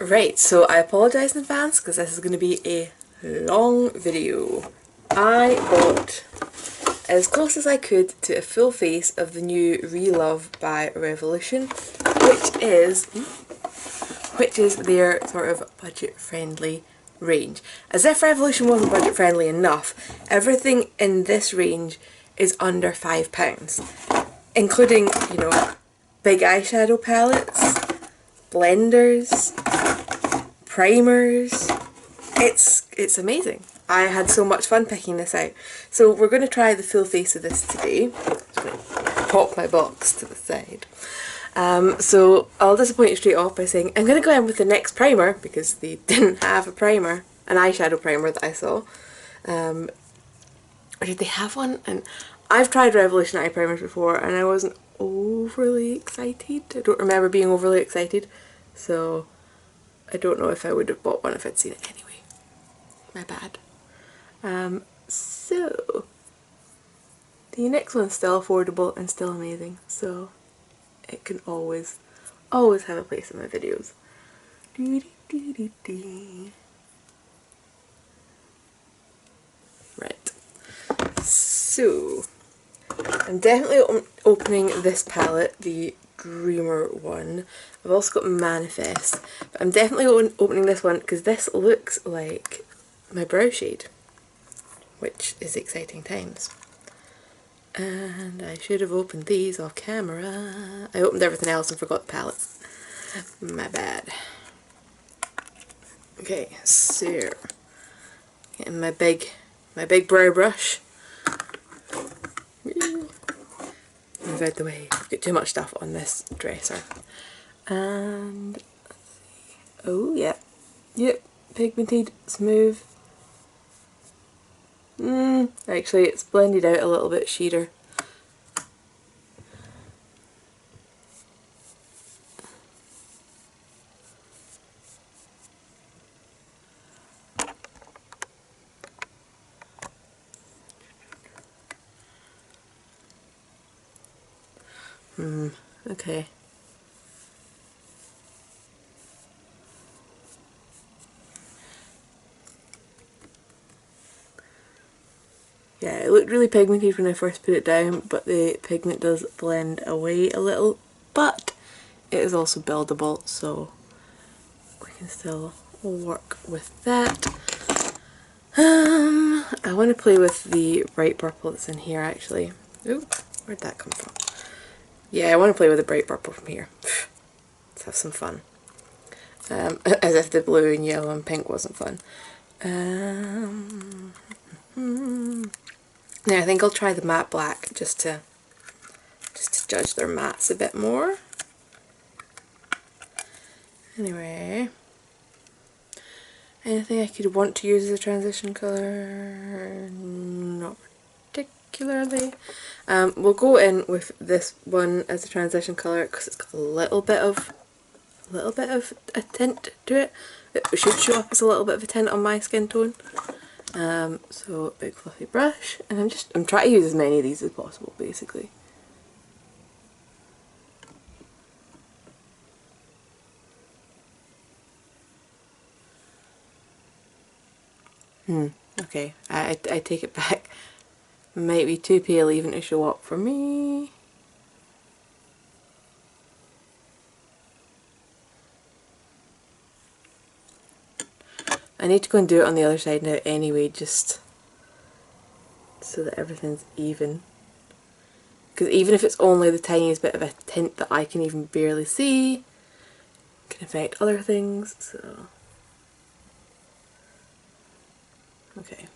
Right, so I apologise in advance because this is going to be a long video. I bought as close as I could to a full face of the new Relove by Revolution, which is their sort of budget friendly range. As if Revolution wasn't budget friendly enough, everything in this range is under £5, including, you know, big eyeshadow palettes, blenders, primers. It's amazing. I had so much fun picking this out. So we're going to try the full face of this today. Just going to pop my box to the side. So I'll disappoint you straight off by saying I'm going to go in with the NYX primer because they didn't have a primer, an eyeshadow primer that I saw. Or did they have one? And I've tried Revolution eye primers before and I wasn't overly excited. I don't remember being overly excited, so I don't know if I would have bought one if I'd seen it anyway. My bad. So the next one's still affordable and still amazing, so it can always have a place in my videos. Right, so I'm definitely opening this palette, the Dreamer one. I've also got Manifest, but I'm definitely opening this one because this looks like my brow shade, which is exciting times. And I should have opened these off camera. I opened everything else and forgot the palette. My bad. Okay, so getting my big brow brush. Move out the way. I've got too much stuff on this dresser. And let's see. Oh yeah. Yep. Pigmented, smooth. Actually it's blended out a little bit sheeter. Okay. Yeah, it looked really pigmented when I first put it down, but the pigment does blend away a little, but it is also buildable, so we can still work with that. I want to play with the bright purple that's in here actually. Ooh, where'd that come from? Yeah, I want to play with the bright purple from here. Let's have some fun. As if the blue and yellow and pink wasn't fun. Now I think I'll try the matte black just to judge their mattes a bit more. Anyway, anything I could want to use as a transition colour? Not particularly. We'll go in with this one as a transition colour because it's got a little bit of a tint to it. It should show up as a little bit of a tint on my skin tone. So big fluffy brush, and I'm trying to use as many of these as possible basically. Okay, I take it back. Might be too pale even to show up for me. I need to go and do it on the other side now anyway, just so that everything's even. Because even if it's only the tiniest bit of a tint that I can even barely see, it can affect other things, so. Okay.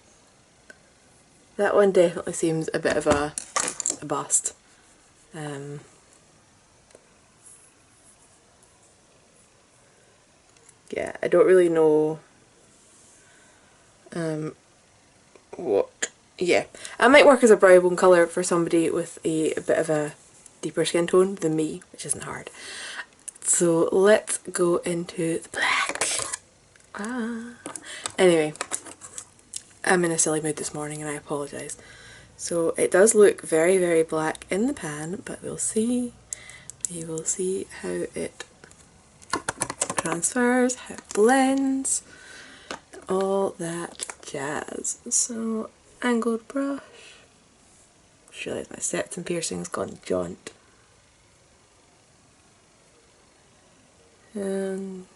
That one definitely seems a bit of a bust. Yeah, I don't really know yeah, I might work as a brow bone colour for somebody with a bit of a deeper skin tone than me, which isn't hard. So let's go into the black. Anyway, I'm in a silly mood this morning and I apologise. So it does look very, very black in the pan, but we'll see. We will see how it transfers, how it blends, all that jazz. So, angled brush. Just realised my septum piercing's gone jaunt. And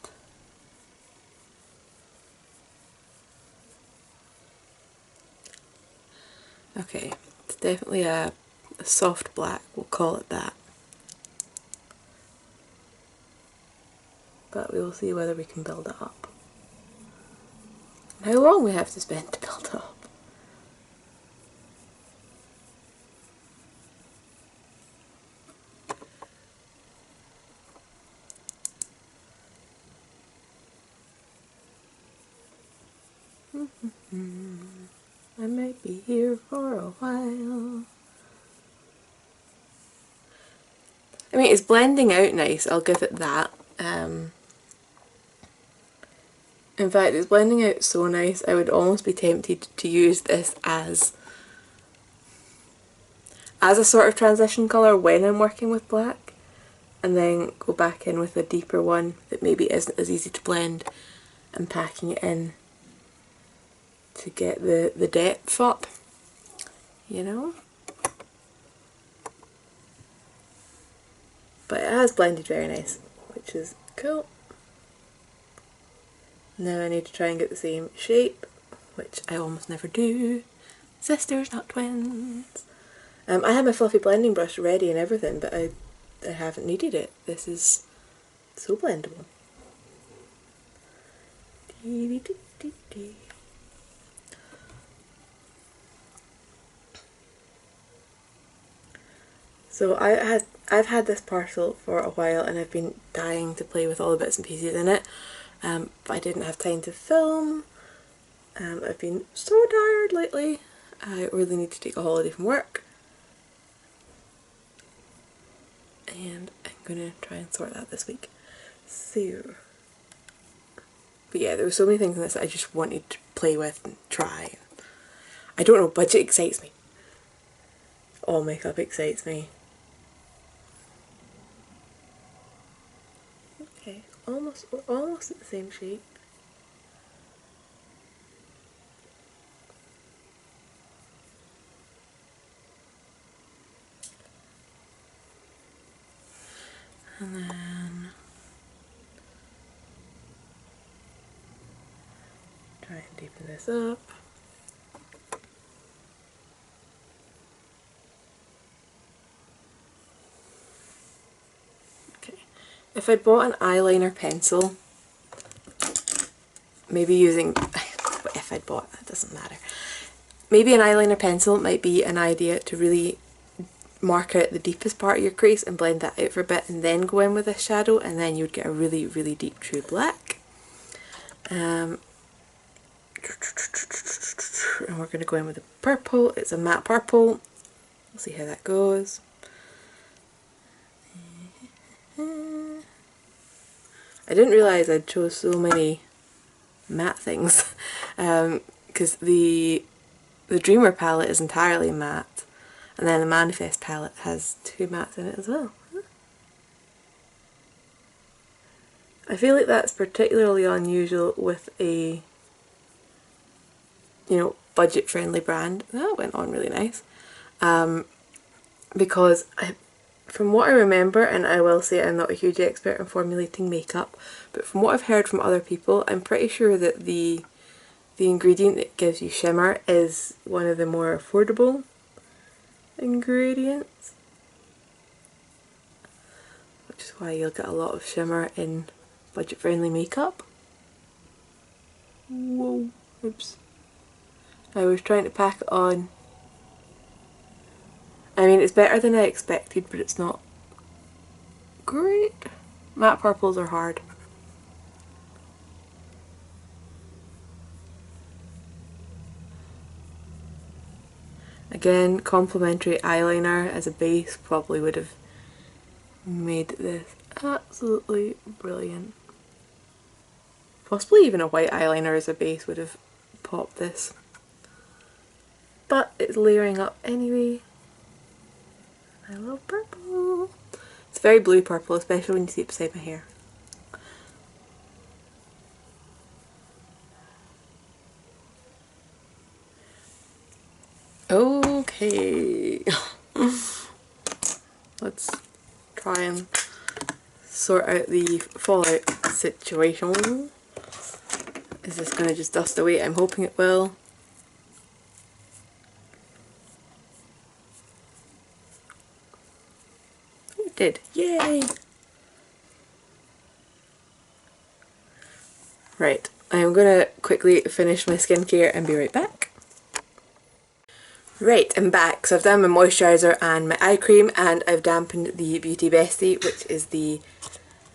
okay, it's definitely a soft black, we'll call it that. But we will see whether we can build it up. And how long we have to spend to build it up. I might be here for a while. I mean, it's blending out nice, I'll give it that. In fact, it's blending out so nice, I would almost be tempted to use this as a sort of transition colour when I'm working with black, and then go back in with a deeper one that maybe isn't as easy to blend and packing it in to get the depth up, you know? But it has blended very nice, which is cool. Now I need to try and get the same shape, which I almost never do. Sisters, not twins. I had my fluffy blending brush ready and everything, but I haven't needed it. This is so blendable. So I've had this parcel for a while and I've been dying to play with all the bits and pieces in it, but I didn't have time to film. I've been so tired lately. I really need to take a holiday from work. And I'm gonna try and sort that this week. So, but yeah, there were so many things in this that I just wanted to play with and try. I don't know, budget excites me. All makeup excites me. Okay, we're almost at the same shape. And then try and deepen this up. Okay, if I bought an eyeliner pencil, maybe using, if I'd bought, that doesn't matter. Maybe an eyeliner pencil might be an idea to really mark out the deepest part of your crease and blend that out for a bit and then go in with a shadow, and then you'd get a really, really deep true black. And we're going to go in with a purple. It's a matte purple. We'll see how that goes. I didn't realise I'd chose so many matte things, because the Dreamer palette is entirely matte, and then the Manifest palette has 2 mattes in it as well. I feel like that's particularly unusual with a, you know, budget friendly brand. That went on really nice. Because from what I remember, and I will say I'm not a huge expert in formulating makeup, but from what I've heard from other people, I'm pretty sure that the ingredient that gives you shimmer is one of the more affordable ingredients, which is why you'll get a lot of shimmer in budget friendly makeup. Whoa, oops. I was trying to pack it on. I mean, it's better than I expected, but it's not great. Matte purples are hard. Again, complimentary eyeliner as a base probably would have made this absolutely brilliant. Possibly even a white eyeliner as a base would have popped this. But it's layering up anyway. I love purple. It's very blue purple, especially when you see it beside my hair. Okay. Let's try and sort out the fallout situation. Is this going to just dust away? I'm hoping it will. Oh, it did. Yay! Right, I'm going to quickly finish my skincare and be right back. Right, I'm back. So I've done my moisturiser and my eye cream, and I've dampened the Beauty Bestie, which is the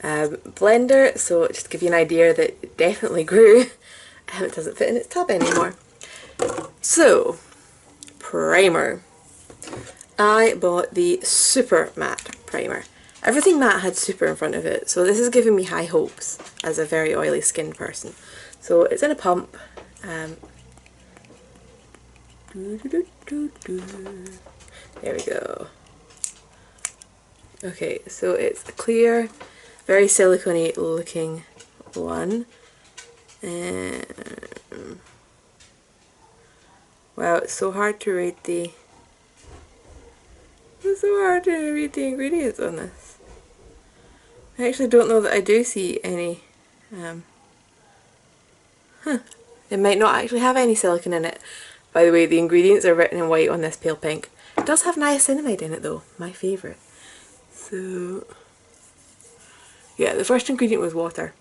blender. So just to give you an idea that it definitely grew. It doesn't fit in its tub anymore. So, primer. I bought the Super Matte primer. Everything matte had super in front of it, so this is giving me high hopes as a very oily skinned person. So it's in a pump. There we go. Okay, so it's a clear, very silicone-y looking one. Wow, it's so hard to read the... It's so hard to read the ingredients on this. I actually don't know that I do see any... It might not actually have any silicone in it. By the way, the ingredients are written in white on this pale pink. It does have niacinamide in it though, my favourite. So... yeah, the first ingredient was water.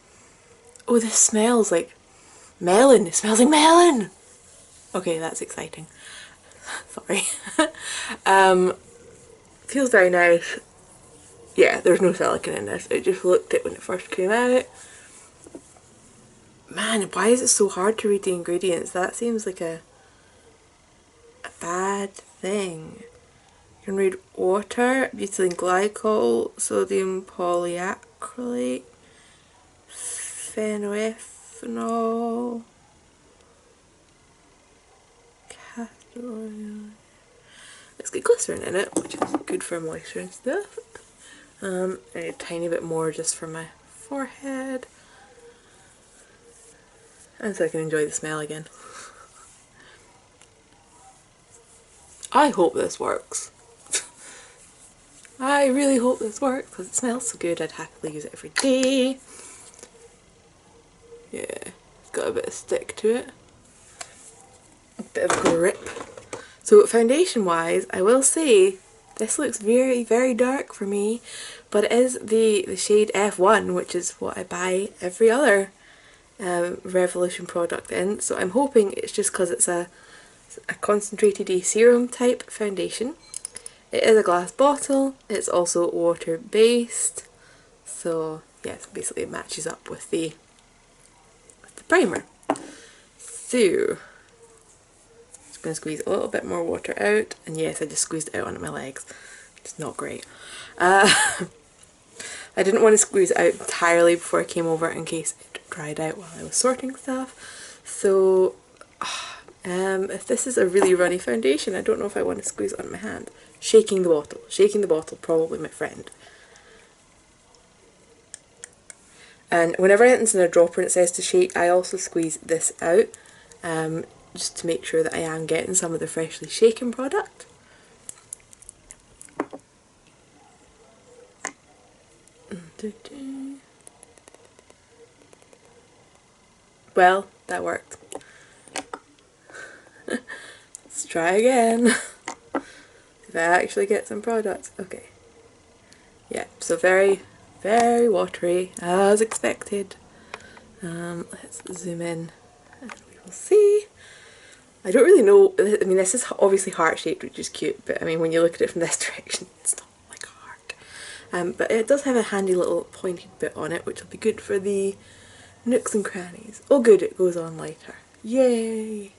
Oh, this smells like melon. It smells like melon! Okay, that's exciting. Sorry. Feels very nice. Yeah, there's no silicone in this. It just looked it when it first came out. Man, why is it so hard to read the ingredients? That seems like a bad thing. You can read water, butylene glycol, sodium polyacrylate, phenylethanol, castor oil. It's got glycerin in it, which is good for moisture and stuff. I need a tiny bit more just for my forehead. And so I can enjoy the smell again. I hope this works. I really hope this works because it smells so good. I'd happily use it every day. Yeah, it's got a bit of stick to it. A bit of grip. So foundation wise, I will say this looks very, very dark for me, but it is the shade F1, which is what I buy every other Revolution product in. So I'm hoping it's just because it's a concentrated serum type foundation. It is a glass bottle. It's also water based. So yes, basically it matches up with the primer. So just going to squeeze a little bit more water out, and yes, I just squeezed it out onto my legs. It's not great. I didn't want to squeeze it out entirely before I came over in case it dried out while I was sorting stuff. So if this is a really runny foundation, I don't know if I want to squeeze it on my hand. Shaking the bottle, probably my friend. And whenever anything's in a dropper and it says to shake, I also squeeze this out, just to make sure that I am getting some of the freshly shaken product. Well, that worked. Let's try again. If I actually get some product. Okay. Yeah, so very, very watery, as expected. Let's zoom in and we will see. I don't really know, I mean this is obviously heart-shaped, which is cute, but I mean when you look at it from this direction, it's not like a heart. But it does have a handy little pointed bit on it, which will be good for the nooks and crannies. Oh good, it goes on lighter. Yay!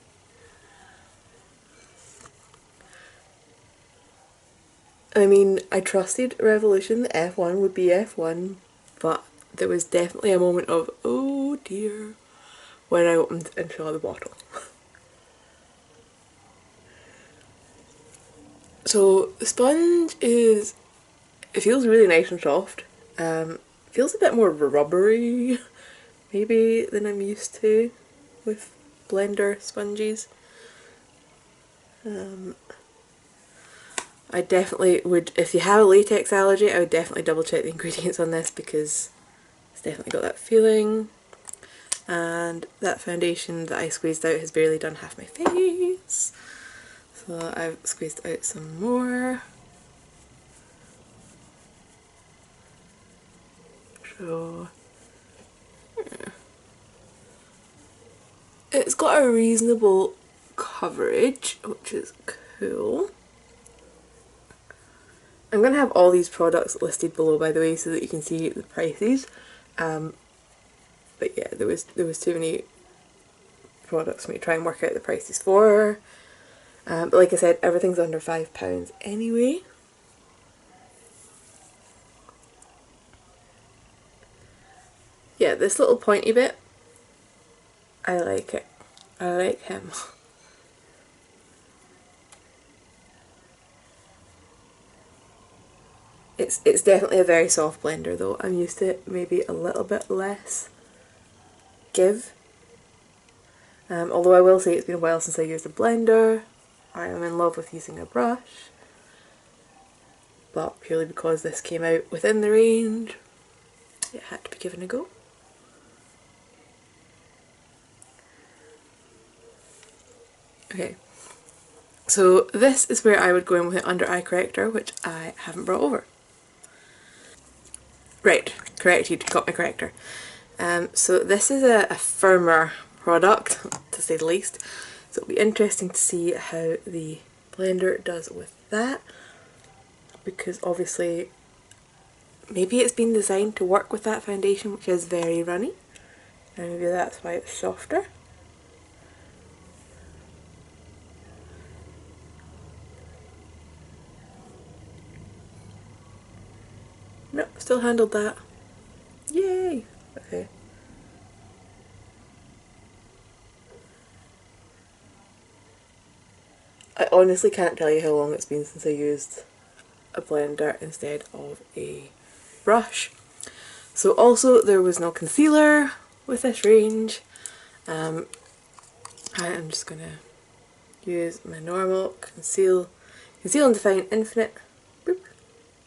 I mean, I trusted Revolution, the F1 would be F1, but there was definitely a moment of, oh dear, when I opened and saw the bottle. So the sponge is, it feels really nice and soft. Feels a bit more rubbery maybe than I'm used to with blender sponges. I definitely would, if you have a latex allergy, I would definitely double check the ingredients on this because it's definitely got that feeling. And that foundation that I squeezed out has barely done half my face. So I've squeezed out some more. So yeah. It's got a reasonable coverage, which is cool. I'm going to have all these products listed below, by the way, so that you can see the prices. But yeah, there was too many products for me to try and work out the prices for. But like I said, everything's under £5 anyway. Yeah, this little pointy bit, I like it. I like him. It's definitely a very soft blender though. I'm used to maybe a little bit less give. Although I will say it's been a while since I used a blender. I am in love with using a brush. But purely because this came out within the range, it had to be given a go. Okay, so this is where I would go in with an under eye corrector, which I haven't brought over. Right, corrected, got my corrector. So this is a firmer product, to say the least, so it'll be interesting to see how the blender does with that, because obviously maybe it's been designed to work with that foundation, which is very runny, and maybe that's why it's softer. Nope, still handled that. Yay! Okay. I honestly can't tell you how long it's been since I used a blender instead of a brush. So also there was no concealer with this range. I am just gonna use my normal Conceal and Define Infinite. Boop,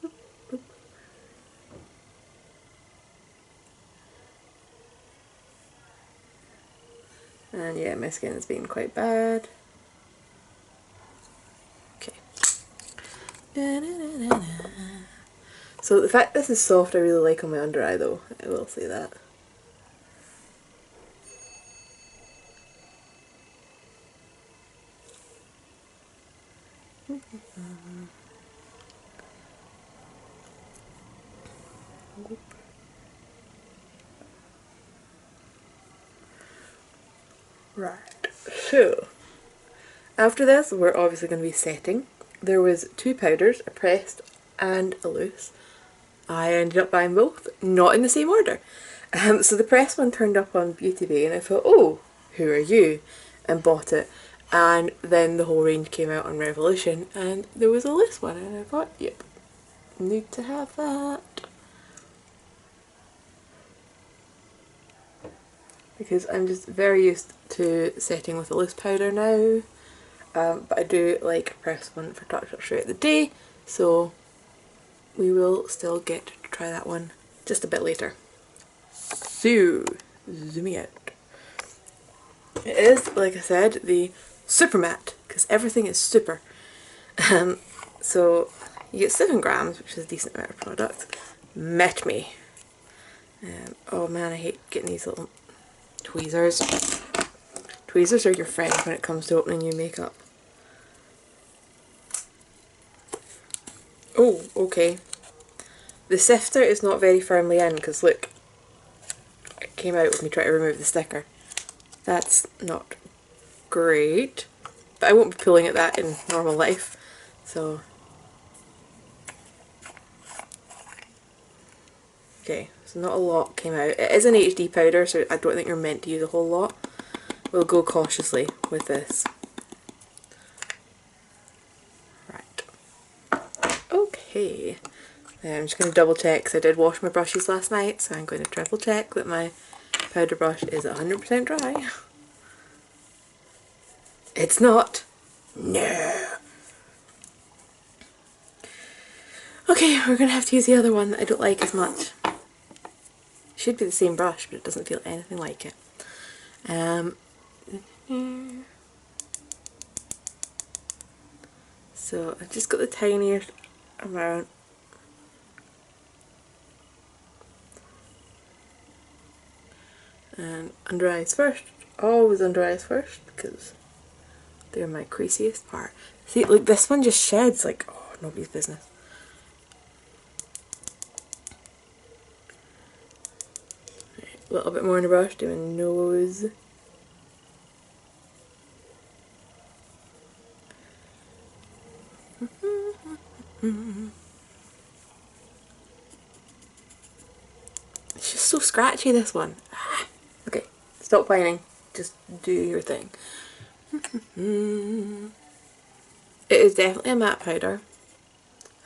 boop, boop. And yeah, my skin has been quite bad. Okay. So the fact this is soft I really like on my under eye though, I will say that. Right, so after this we're obviously going to be setting. There was two powders, a pressed and a loose. I ended up buying both, not in the same order. So the pressed one turned up on Beauty Bay and I thought, oh, who are you? And bought it. And then the whole range came out on Revolution and there was a loose one and I thought, yep, need to have that. Because I'm just very used to setting with a loose powder now. But I do like a pressed one for touch up throughout the day, so we will still get to try that one just a bit later. So, zooming out. It is, like I said, the super matte, because everything is super. So you get 7 grams, which is a decent amount of product. Met me. Oh man, I hate getting these little tweezers. Tweezers are your friend when it comes to opening new makeup. Oh, okay. The sifter is not very firmly in because look, it came out with me trying to remove the sticker. That's not great, but I won't be pulling at that in normal life, so. Okay, so not a lot came out. It is an HD powder, so I don't think you're meant to use a whole lot. We'll go cautiously with this. Right. Okay. I'm just going to double check because I did wash my brushes last night, so I'm going to triple check that my powder brush is 100% dry. It's not. No. Okay, we're going to have to use the other one that I don't like as much. Should be the same brush, but it doesn't feel anything like it. So I've just got the tiniest amount. And under eyes first. Always under eyes first, because they're my creasiest part. See, like this one just sheds like, oh, nobody's business. A little bit more in the brush, do my nose. It's just so scratchy, this one. Okay, stop whining. Just do your thing. It is definitely a matte powder.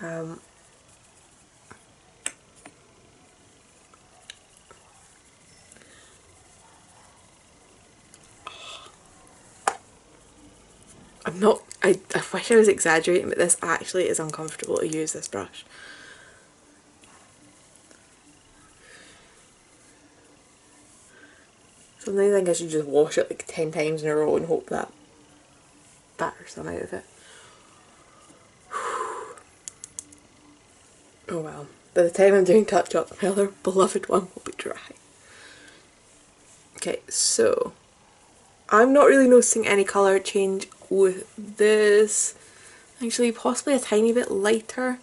I'm not, I wish I was exaggerating, but this actually is uncomfortable to use this brush. Sometimes I think I should just wash it like 10 times in a row and hope that batters some out of it. Oh well, by the time I'm doing touch up, my other beloved one will be dry. Okay, so I'm not really noticing any colour change with this. Actually, possibly a tiny bit lighter,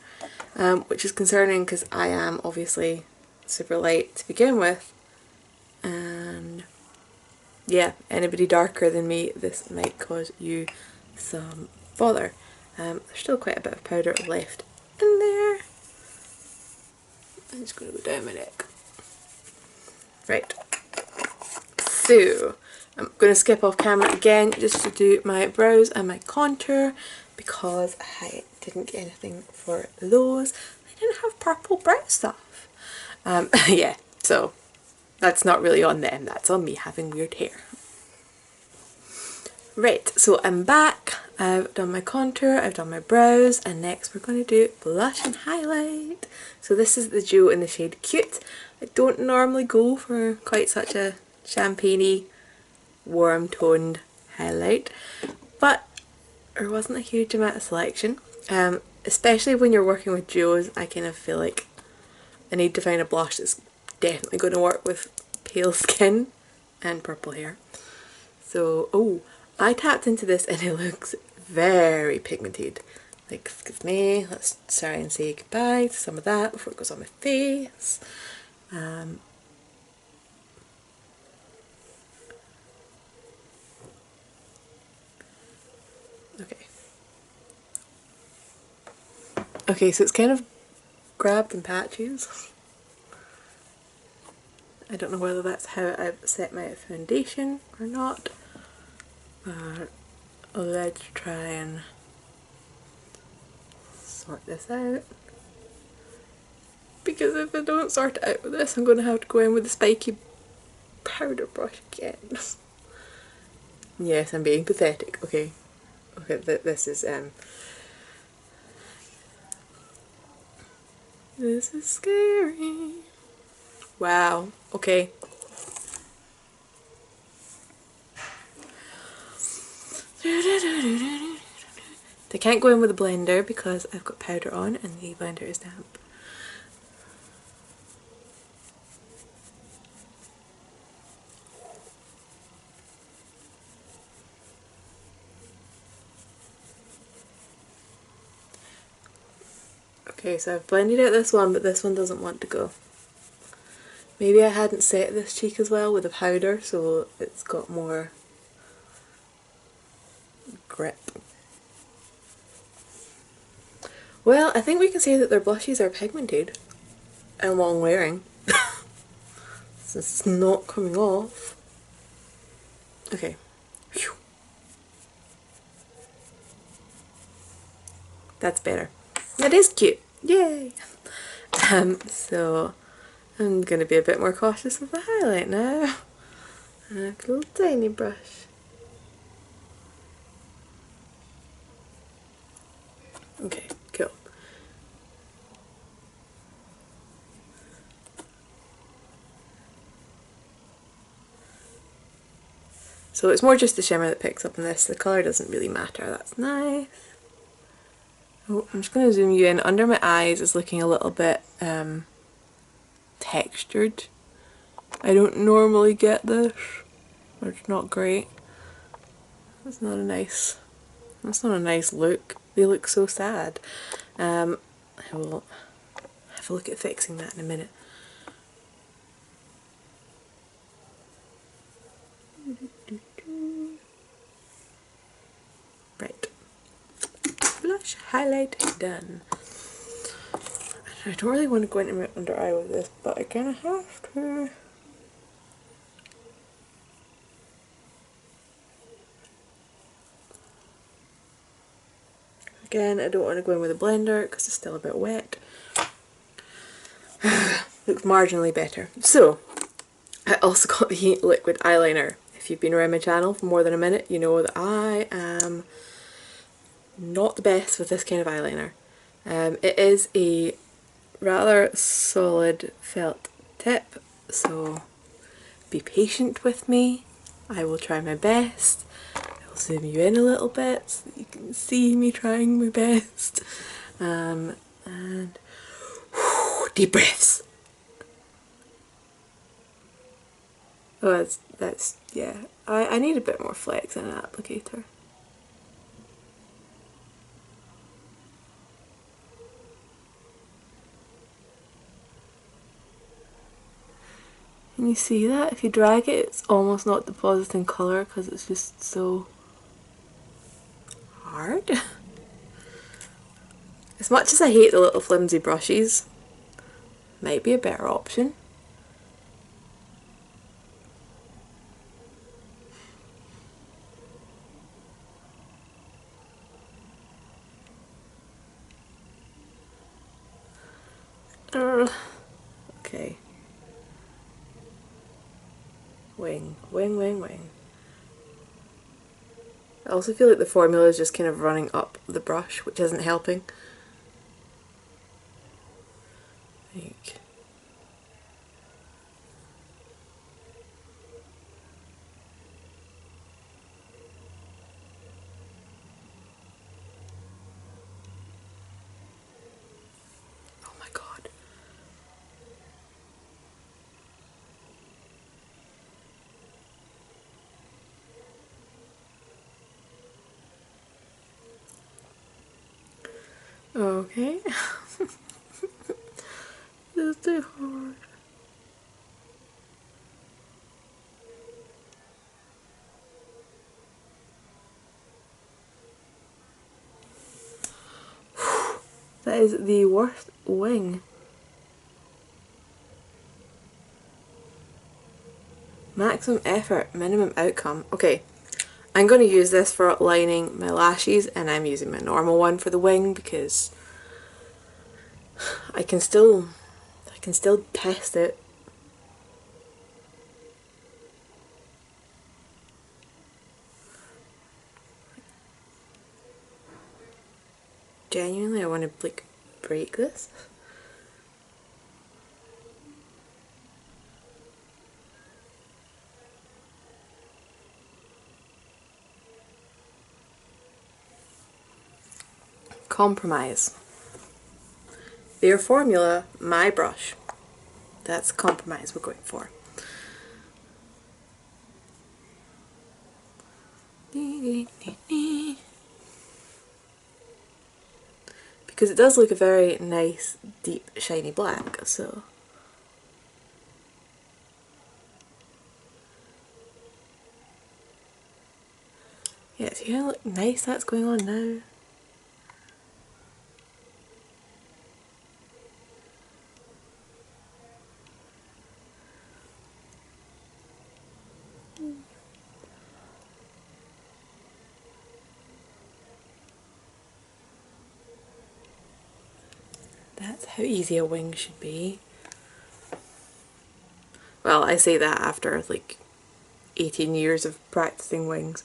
which is concerning because I am obviously super light to begin with. And yeah, anybody darker than me, this might cause you some bother. There's still quite a bit of powder left in there. I'm just going to go down my neck. Right. So, I'm going to skip off camera again just to do my brows and my contour because I didn't get anything for those. I didn't have purple brow stuff. Yeah, so that's not really on them, that's on me having weird hair. Right, so I'm back. I've done my contour, I've done my brows, and next we're going to do blush and highlight. So this is the duo in the shade Cute. I don't normally go for quite such a champagne-y, warm-toned highlight, but there wasn't a huge amount of selection. Especially when you're working with duos, I kind of feel like I need to find a blush that's definitely going to work with pale skin and purple hair. So, oh, I tapped into this and it looks very pigmented. Like, excuse me, let's try and say goodbye to some of that before it goes on my face. Okay. Okay, so it's kind of grabbed in patches. I don't know whether that's how I've set my foundation or not. Let's try and sort this out. Because if I don't sort it out with this, I'm going to have to go in with the spiky powder brush again. Yes, I'm being pathetic. Okay. Okay, this is this is scary. Wow. Okay. They can't go in with a blender because I've got powder on and the blender is damp. Okay, so I've blended out this one, but this one doesn't want to go. Maybe I hadn't set this cheek as well with the powder, so it's got more grip. Well, I think we can say that their blushes are pigmented and long wearing. So it's not coming off. Okay. Whew. That's better. That is cute. Yay! So I'm going to be a bit more cautious with the highlight now. And a little tiny brush. Okay, cool. So it's more just the shimmer that picks up on this. The colour doesn't really matter. That's nice. Oh, I'm just going to zoom you in. Under my eyes is looking a little bit textured. I don't normally get this. It's not great. That's not a nice look. They look so sad. I will have a look at fixing that in a minute. Right. Blush highlight done. I don't really want to go into my under eye with this, but I kind of have to. Again, I don't want to go in with a blender because it's still a bit wet. Looks marginally better. So, I also got the liquid eyeliner. If you've been around my channel for more than a minute, you know that I am not the best with this kind of eyeliner. It is a rather solid felt tip, so be patient with me. I will try my best. I will zoom you in a little bit so that you can see me trying my best. And deep breaths. Oh, that's yeah. I need a bit more flex in an applicator. Can you see that? If you drag it, it's almost not depositing colour because it's just so hard. As much as I hate the little flimsy brushes, might be a better option. Okay. Wing, wing, wing, wing. I also feel like the formula is just kind of running up the brush, which isn't helping. Like, oh my god. Okay. This is too hard. That is the worst wing. Maximum effort, minimum outcome. Okay, I'm going to use this for lining my lashes, and I'm using my normal one for the wing because I can still test it. Genuinely, I want to like break this. Compromise. Their formula, my brush. That's the compromise we're going for. Because it does look a very nice, deep, shiny black, so. Yeah, see how nice that's going on now? That's how easy a wing should be. Well, I say that after like 18 years of practicing wings.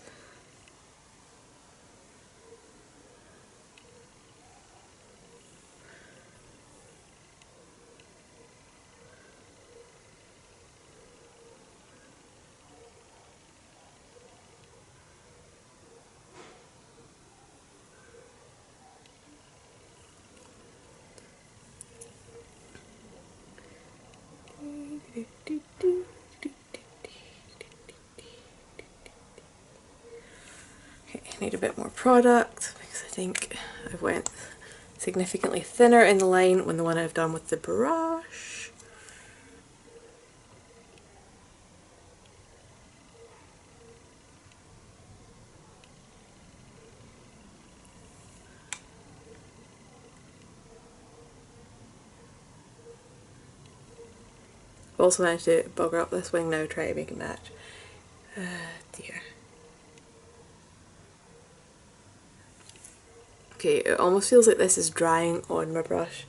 need a bit more product because I think I went significantly thinner in the line when the one I've done with the brush. I've also managed to bugger up this wing now, try to make it match. Dear. Okay, it almost feels like this is drying on my brush.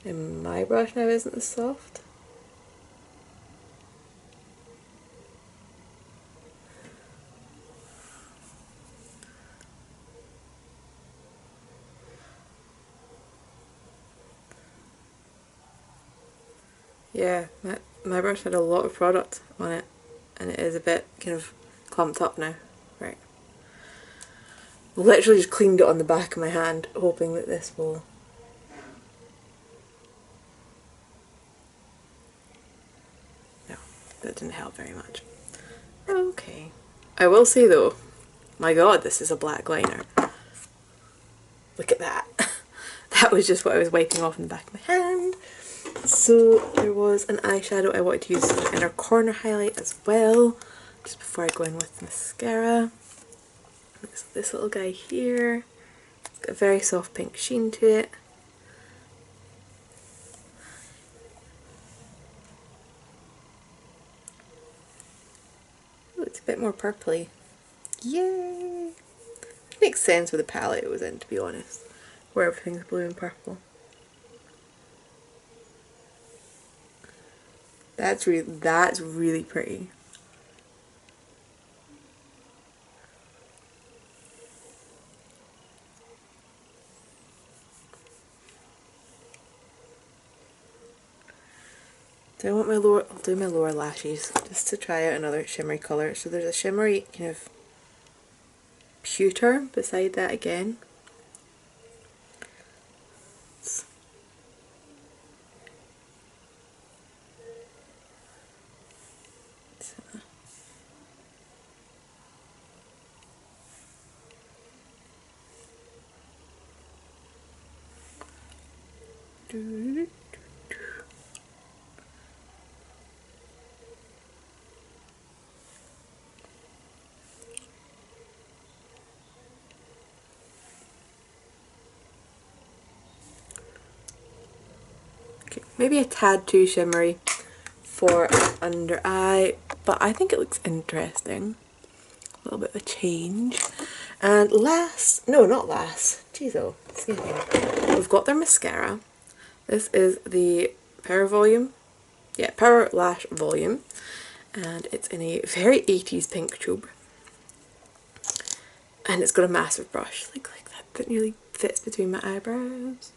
And my brush now isn't as soft. Yeah, my brush had a lot of product on it and it is a bit kind of clumped up now. Right. Literally just cleaned it on the back of my hand, hoping that this will... No, that didn't help very much. Okay. I will say though, my god, this is a black liner. Look at that. That was just what I was wiping off in the back of my hand. So there was an eyeshadow I wanted to use as an inner corner highlight as well, just before I go in with mascara. So this little guy here, it's got a very soft pink sheen to it. Oh, it's a bit more purpley. Yay! Makes sense with the palette it was in, to be honest, where everything's blue and purple. That's really pretty. Do I want my lower? I'll do my lower lashes just to try out another shimmery colour. So there's a shimmery kind of pewter beside that again. Okay, maybe a tad too shimmery for under eye, but I think it looks interesting. A little bit of a change. And last, no not last, jeez oh, excuse me, we've got their mascara. This is the Power Volume, yeah, Power Lash Volume, and it's in a very 80s pink tube. And it's got a massive brush, like that nearly fits between my eyebrows.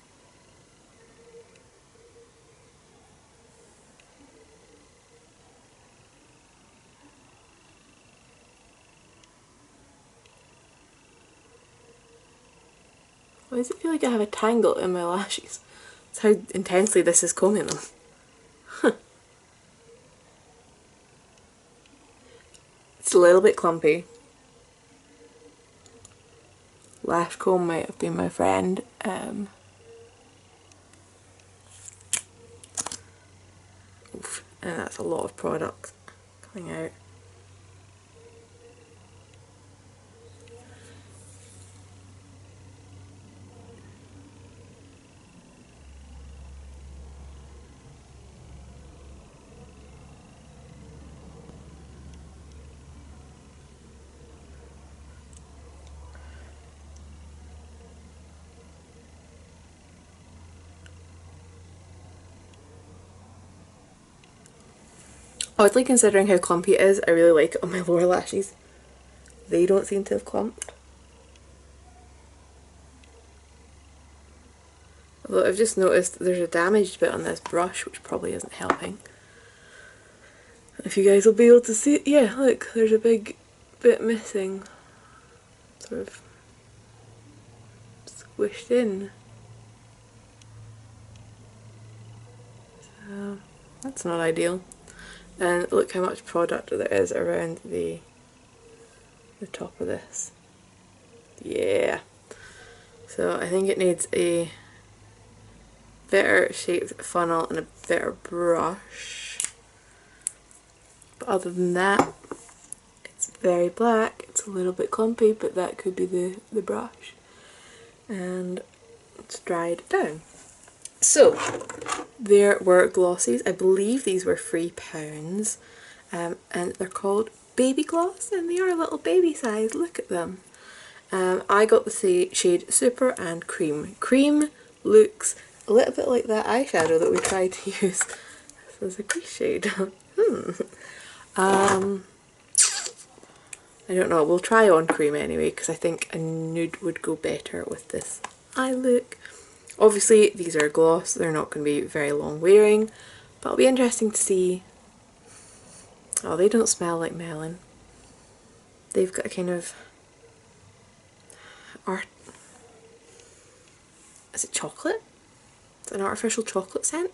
Why does it feel like I have a tangle in my lashes? That's how intensely this is combing them. It's a little bit clumpy. Lash comb might have been my friend. Oof, and that's a lot of product coming out. Oddly, considering how clumpy it is, I really like it on my lower lashes. They don't seem to have clumped. Although I've just noticed there's a damaged bit on this brush, which probably isn't helping. If you guys will be able to see it, yeah, look, there's a big bit missing. Sort of squished in. So, that's not ideal. And look how much product there is around the top of this. Yeah. So I think it needs a better shaped funnel and a better brush. But other than that, it's very black. It's a little bit clumpy, but that could be the brush. And it's dried down. So there were glossies. I believe these were £3. And they're called Baby Gloss, and they are a little baby size. Look at them. I got the shade Super and Cream. Cream looks a little bit like that eyeshadow that we tried to use. This is a crease shade. I don't know, we'll try on Cream anyway, because I think a nude would go better with this eye look. Obviously these are a gloss, they're not going to be very long wearing, but it'll be interesting to see. Oh, they don't smell like melon. They've got a kind of art. Is it chocolate? It's an artificial chocolate scent?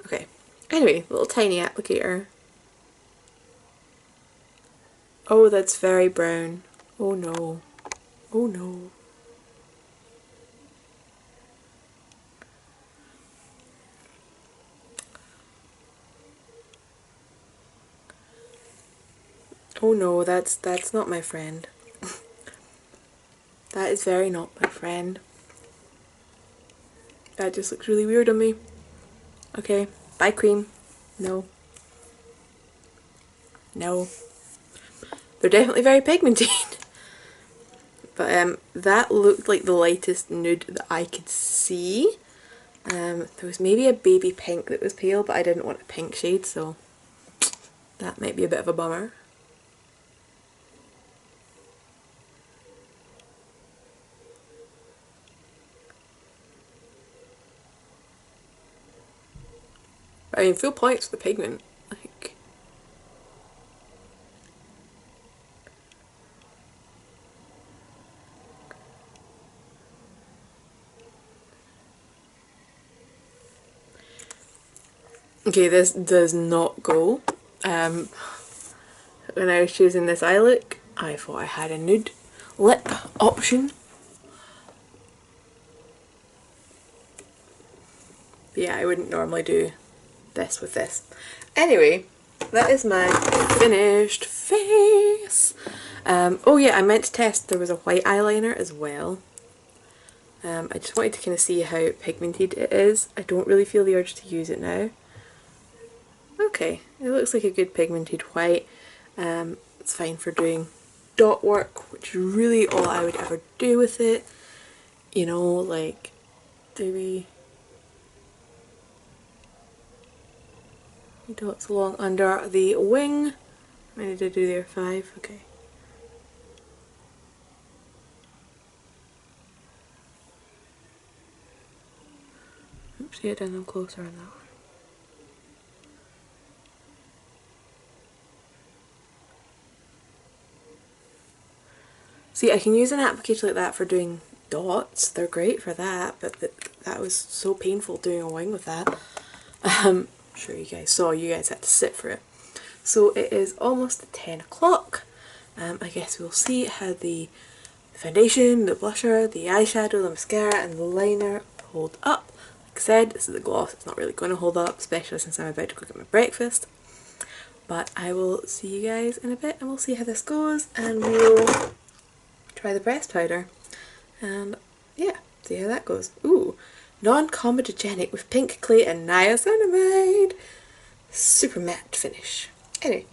Okay. Anyway, little tiny applicator. Oh, that's very brown. Oh no. Oh no. Oh no, that's not my friend. That is very not my friend. That just looks really weird on me. Okay, bye Cream. No. No. They're definitely very pigmented. But that looked like the lightest nude that I could see. There was maybe a baby pink that was pale, but I didn't want a pink shade, so that might be a bit of a bummer. I mean, full points for the pigment. Like, okay, this does not go. When I was choosing this eye look, I thought I had a nude lip option. But yeah, I wouldn't normally do this with this. Anyway, that is my finished face. Oh yeah, I meant to test, there was a white eyeliner as well. I just wanted to kind of see how pigmented it is. I don't really feel the urge to use it now. Okay, it looks like a good pigmented white. It's fine for doing dot work, which is really all I would ever do with it. You know, like maybe dots along under the wing. How many did I do there? 5? Okay. Oops, get down them closer on that one. See, I can use an applicator like that for doing dots. They're great for that, but that was so painful doing a wing with that. I'm sure you guys saw, you guys had to sit for it. So it is almost 10 o'clock. I guess we'll see how the foundation, the blusher, the eyeshadow, the mascara and the liner hold up. Like I said, this is a gloss, it's not really going to hold up, especially since I'm about to go get my breakfast. But I will see you guys in a bit and we'll see how this goes, and we'll try the pressed powder and yeah, see how that goes. Ooh, non-comedogenic with pink clay and niacinamide. Super matte finish. Anyway,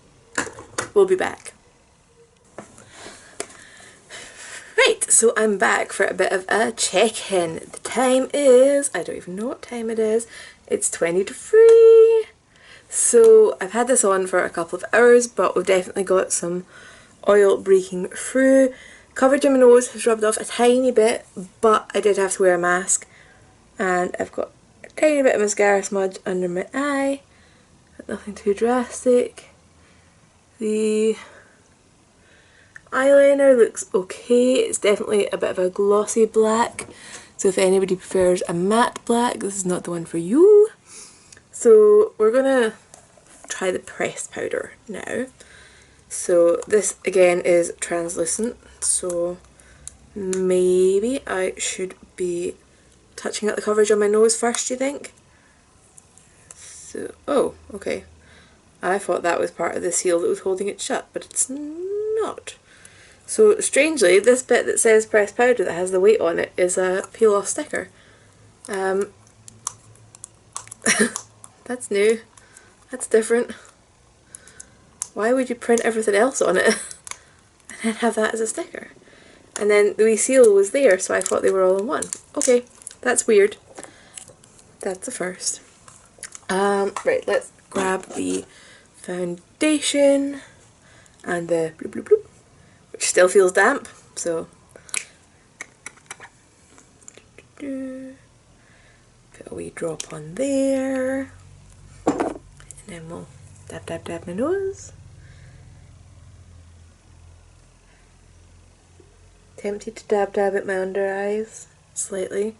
we'll be back. Right, so I'm back for a bit of a check-in. The time is, I don't even know what time it is, it's 20 to 3. So I've had this on for a couple of hours, but we've definitely got some oil breaking through. Coverage in my nose has rubbed off a tiny bit, but I did have to wear a mask. And I've got a tiny bit of mascara smudge under my eye, but nothing too drastic. The eyeliner looks okay. It's definitely a bit of a glossy black, so if anybody prefers a matte black, this is not the one for you. So we're gonna try the pressed powder now. So this again is translucent, so maybe I should be touching up the coverage on my nose first, do you think? So, oh, okay. I thought that was part of the seal that was holding it shut, but it's not. So strangely, this bit that says pressed powder that has the weight on it is a peel off sticker. That's new. That's different. Why would you print everything else on it and then have that as a sticker? And then the wee seal was there, so I thought they were all in one. Okay, that's weird. That's the first. Right, let's grab the foundation and the bloop bloop bloop, which still feels damp, so put a wee drop on there, and then we'll dab dab dab my nose. Tempted to dab dab at my under eyes slightly.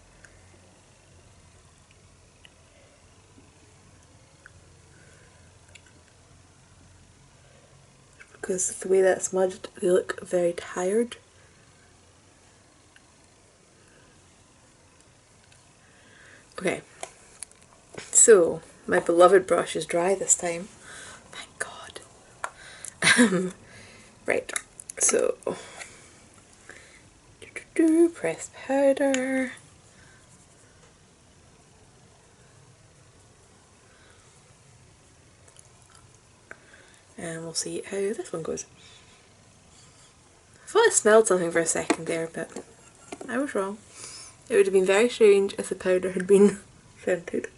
Because the way that's smudged, they look very tired. Okay, so my beloved brush is dry this time. Thank God. Right, so pressed powder. And we'll see how this one goes. I thought I smelled something for a second there, but I was wrong. It would have been very strange if the powder had been scented.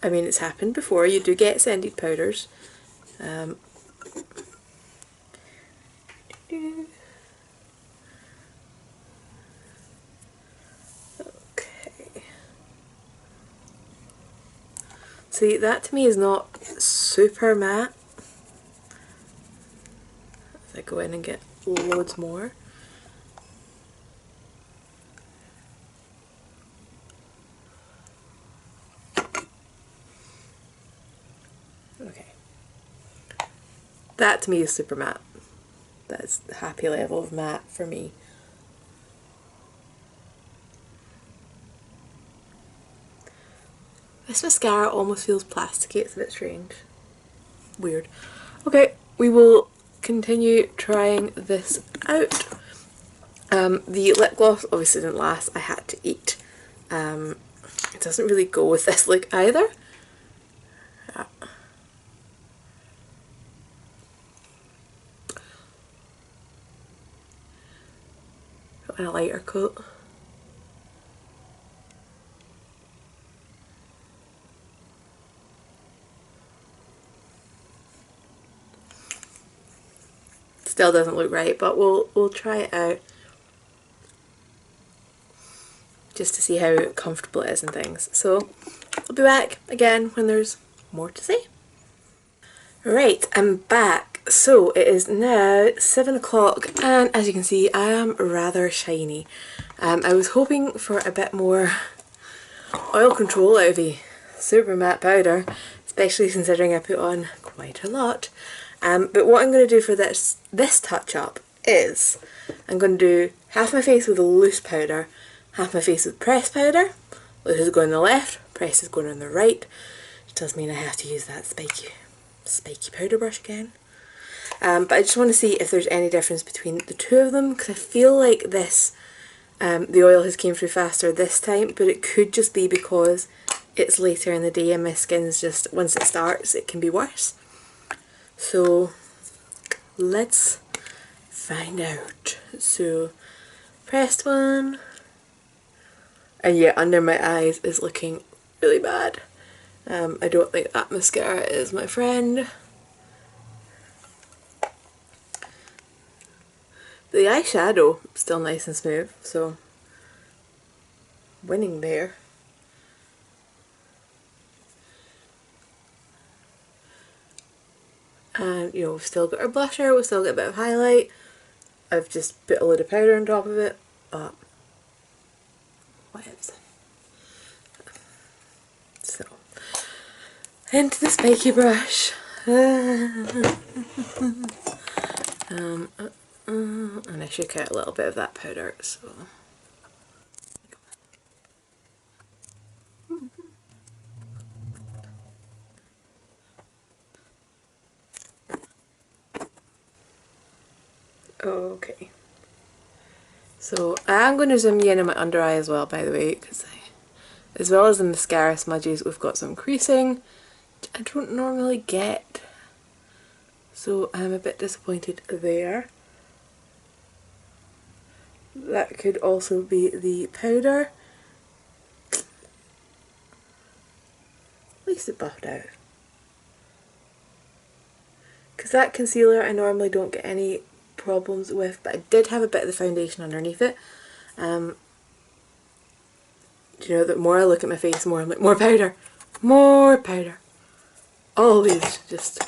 I mean, it's happened before. You do get scented powders. Okay. See, that to me is not super matte. As I go in and get loads more. Okay. That to me is super matte. That's the happy level of matte for me. This mascara almost feels plasticky, it's a bit strange. Weird. Okay, we will continue trying this out. The lip gloss obviously didn't last, I had to eat. It doesn't really go with this look either. Got a lighter coat. Still doesn't look right, but we'll try it out just to see how comfortable it is and things. So I'll be back again when there's more to say. Right, I'm back. So it is now 7 o'clock and as you can see I am rather shiny. I was hoping for a bit more oil control out of a super matte powder, especially considering I put on quite a lot. But what I'm going to do for this touch up is I'm going to do half my face with a loose powder, half my face with pressed powder. Loose is going on the left, pressed is going on the right, which does mean I have to use that spiky powder brush again. But I just want to see if there's any difference between the two of them, because I feel like this, the oil has came through faster this time, but it could just be because it's later in the day and my skin's just, once it starts, it can be worse. So let's find out. So pressed one, and yeah, under my eyes is looking really bad. I don't think that mascara is my friend. The eyeshadow still nice and smooth, so winning there. And you know, we've still got our blusher, we've still got a bit of highlight. I've just put a load of powder on top of it, but whatevs. So into the spiky brush. And I shook out a little bit of that powder, so. Okay. So I am going to zoom you in on my under eye as well, by the way, because as well as the mascara smudges, we've got some creasing, which I don't normally get. So I'm a bit disappointed there. That could also be the powder. At least it buffed out. Because that concealer I normally don't get any problems with, but I did have a bit of the foundation underneath it. You know, the more I look at my face, more I'm like, more powder, more powder. Always just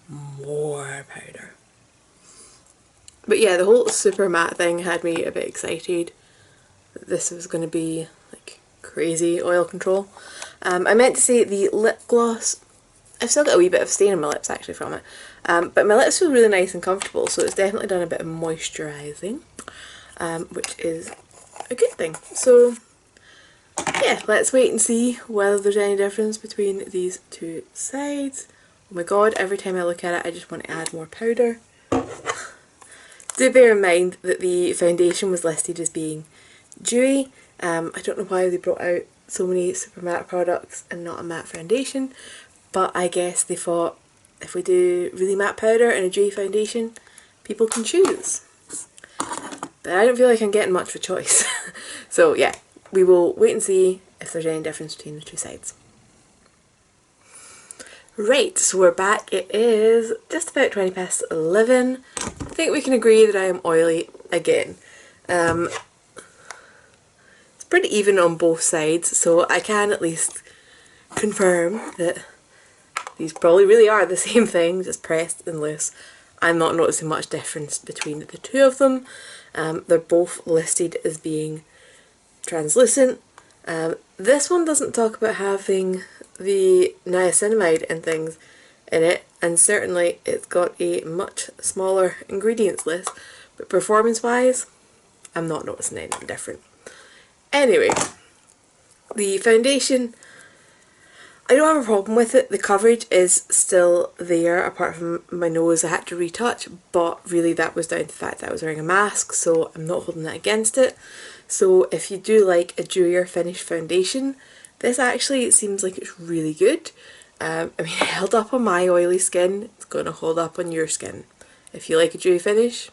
more powder. But yeah, the whole super matte thing had me a bit excited that this was going to be like crazy oil control. I meant to say the lip gloss, I've still got a wee bit of stain on my lips actually from it, but my lips feel really nice and comfortable, so it's definitely done a bit of moisturising, which is a good thing. So yeah, let's wait and see whether there's any difference between these two sides. Oh my god, every time I look at it I just want to add more powder. Do bear in mind that the foundation was listed as being dewy. I don't know why they brought out so many super matte products and not a matte foundation, but I guess they thought if we do really matte powder and a dewy foundation, people can choose. But I don't feel like I'm getting much of a choice. So yeah, we will wait and see if there's any difference between the two sides. Right, so we're back. It is just about 20 past 11. I think we can agree that I am oily again. It's pretty even on both sides, so I can at least confirm that these probably really are the same thing, just pressed and loose. I'm not noticing much difference between the two of them. They're both listed as being translucent. This one doesn't talk about having the niacinamide and things in it, and certainly it's got a much smaller ingredients list, but performance wise I'm not noticing anything different. Anyway, the foundation, I don't have a problem with it. The coverage is still there apart from my nose I had to retouch, but really that was down to the fact that I was wearing a mask, so I'm not holding that against it. So if you do like a dewier finish foundation, this actually seems like it's really good. I mean, it held up on my oily skin, it's going to hold up on your skin. If you like a dewy finish,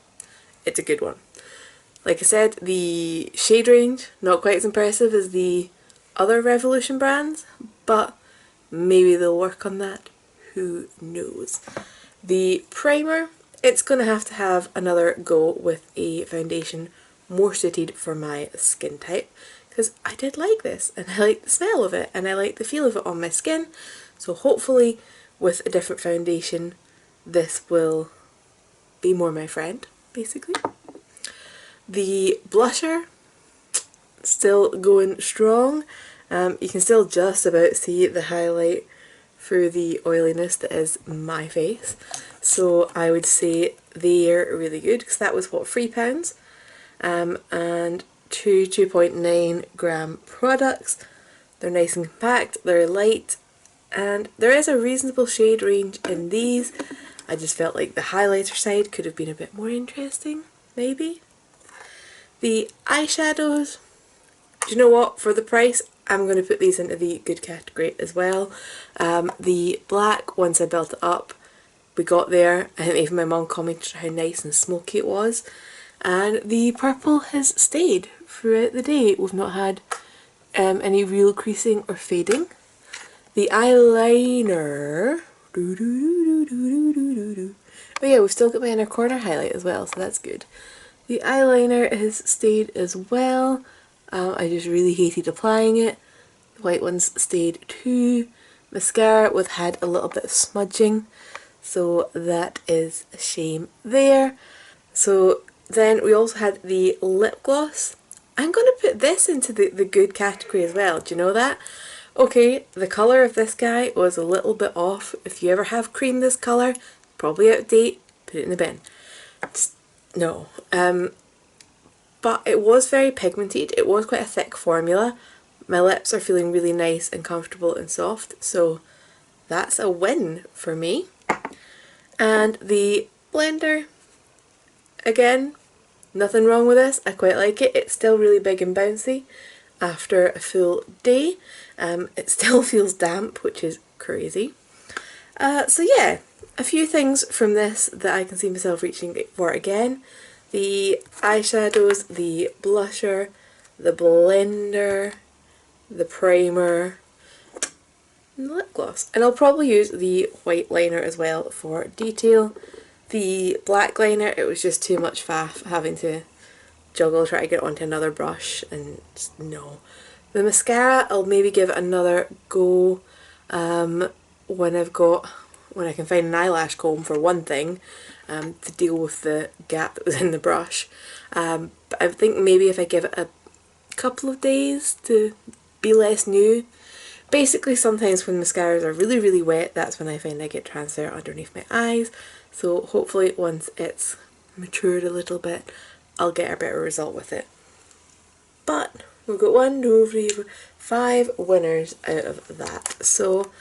it's a good one. Like I said, the shade range, not quite as impressive as the other Revolution brands, but maybe they'll work on that, who knows. The primer, it's going to have another go with a foundation more suited for my skin type, because I did like this and I like the smell of it and I like the feel of it on my skin. So hopefully with a different foundation this will be more my friend, basically. The blusher, still going strong. You can still just about see the highlight through the oiliness that is my face. So I would say they're really good, because that was what, £3? And 2.9 gram products. They're nice and compact, they're light, and there is a reasonable shade range in these. I just felt like the highlighter side could have been a bit more interesting, maybe. The eyeshadows, do you know what, for the price I'm going to put these into the good category as well. The black, once I built it up, we got there, I think even my mum commented how nice and smoky it was. And the purple has stayed throughout the day. We've not had any real creasing or fading. The eyeliner, oh yeah, we've still got my inner corner highlight as well, so that's good. The eyeliner has stayed as well. I just really hated applying it. The white ones stayed too. Mascara, we've had a little bit of smudging, so that is a shame there. So then we also had the lip gloss. I'm going to put this into the good category as well, do you know that? Okay, the colour of this guy was a little bit off. If you ever have cream this colour, probably out of date, put it in the bin. No. But it was very pigmented. It was quite a thick formula. My lips are feeling really nice and comfortable and soft, so that's a win for me. And the blender, again, nothing wrong with this. I quite like it. It's still really big and bouncy after a full day. It still feels damp, which is crazy. So yeah, a few things from this that I can see myself reaching for again. The eyeshadows, the blusher, the blender, the primer, and the lip gloss. And I'll probably use the white liner as well for detail. The black liner, it was just too much faff having to juggle, try to get it onto another brush, and just no. The mascara, I'll maybe give it another go when I can find an eyelash comb for one thing, to deal with the gap that was in the brush. But I think maybe if I give it a couple of days to be less new. Basically, sometimes when mascaras are really, really wet, that's when I find I get transfer underneath my eyes. So hopefully once it's matured a little bit, I'll get a better result with it. But we've got 1, 2, 3, 4, 5 winners out of that. So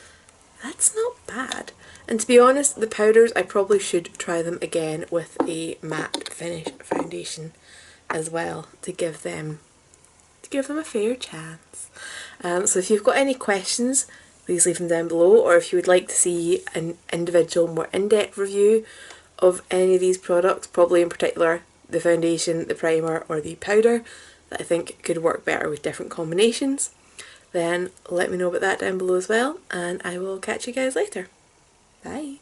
that's not bad. And to be honest, the powders, I probably should try them again with a matte finish foundation as well to give them a fair chance. So if you've got any questions, please leave them down below, or if you would like to see an individual, more in-depth review of any of these products, probably in particular the foundation, the primer or the powder that I think could work better with different combinations, then let me know about that down below as well, and I will catch you guys later. Bye!